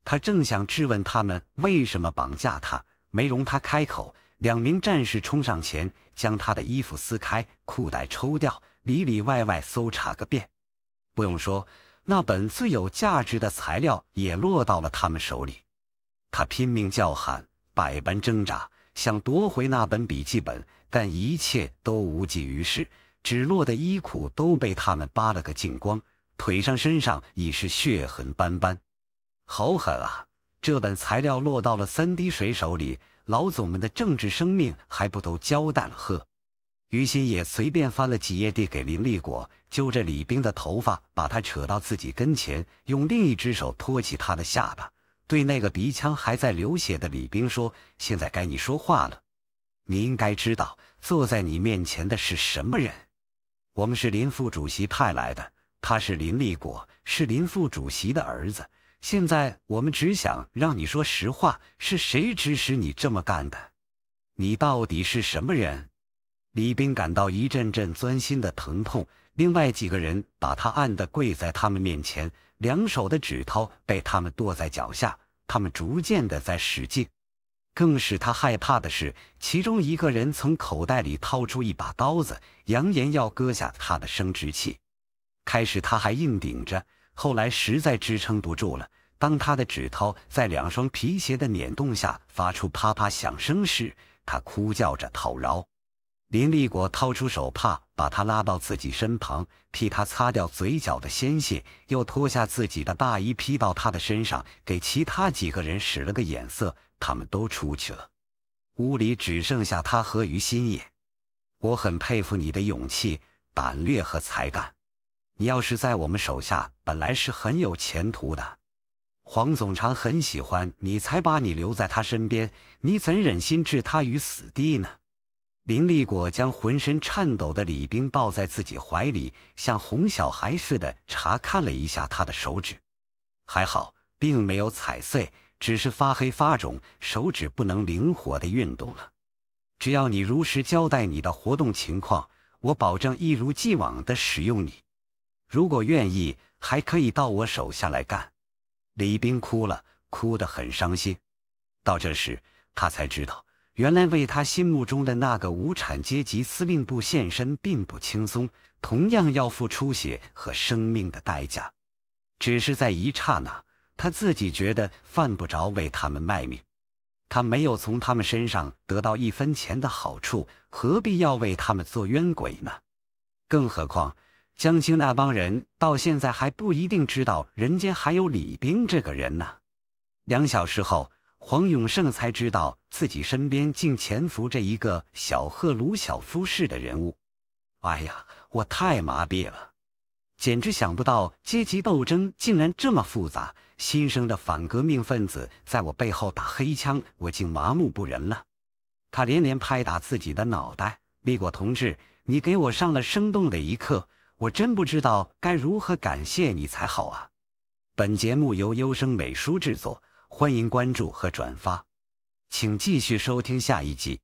Speaker 1: 他正想质问他们为什么绑架他，没容他开口，2名战士冲上前，将他的衣服撕开，裤带抽掉，里里外外搜查个遍。不用说，那本最有价值的材料也落到了他们手里。他拼命叫喊，百般挣扎，想夺回那本笔记本，但一切都无济于事，只落的衣裤都被他们扒了个净光，腿上身上已是血痕斑斑。好狠啊！这本材料落到了3滴水手里，老总们的政治生命还不都交代了呵？于心也随便翻了几页递给林立果，揪着李冰的头发，把他扯到自己跟前，用另一只手托起他的下巴，对那个鼻腔还在流血的李冰说：“现在该你说话了。你应该知道，坐在你面前的是什么人？我们是林副主席派来的，他是林立果，是林副主席的儿子。现在我们只想让你说实话，是谁指使你这么干的？你到底是什么人？”李冰感到一阵阵钻心的疼痛，另外几个人把他按得跪在他们面前，2手的指头被他们跺在脚下，他们逐渐的在使劲。更使他害怕的是，其中一个人从口袋里掏出一把刀子，扬言要割下他的生殖器。开始他还硬顶着，后来实在支撑不住了，当他的指头在2双皮鞋的捻动下发出啪啪响声时，他哭叫着讨饶。林立果掏出手帕，把他拉到自己身旁，替他擦掉嘴角的鲜血，又脱下自己的大衣披到他的身上，给其他几个人使了个眼色，他们都出去了。屋里只剩下他和于心野。我很佩服你的勇气、胆略和才干，你要是在我们手下，本来是很有前途的。黄总长很喜欢你，才把你留在他身边，你怎忍心置他于死地呢？林立果将浑身颤抖的李冰抱在自己怀里，像哄小孩似的查看了一下他的手指，还好并没有踩碎，只是发黑发肿，手指不能灵活地运动了。只要你如实交代你的活动情况，我保证一如既往地使用你。如果愿意，还可以到我手下来干。李斌哭了，哭得很伤心。到这时，他才知道，原来为他心目中的那个无产阶级司令部献身并不轻松，同样要付出血和生命的代价。只是在一刹那，他自己觉得犯不着为他们卖命。他没有从他们身上得到1分钱的好处，何必要为他们做冤鬼呢？更何况江青那帮人到现在还不一定知道人间还有李斌这个人呢。2小时后，黄永胜才知道自己身边竟潜伏着一个小赫鲁晓夫式的人物。哎呀，我太麻痹了，简直想不到阶级斗争竟然这么复杂。新生的反革命分子在我背后打黑枪，我竟麻木不仁了。他连连拍打自己的脑袋，李果同志，你给我上了生动的一课，我真不知道该如何感谢你才好啊。本节目由优声美书制作，欢迎关注和转发，请继续收听下一集。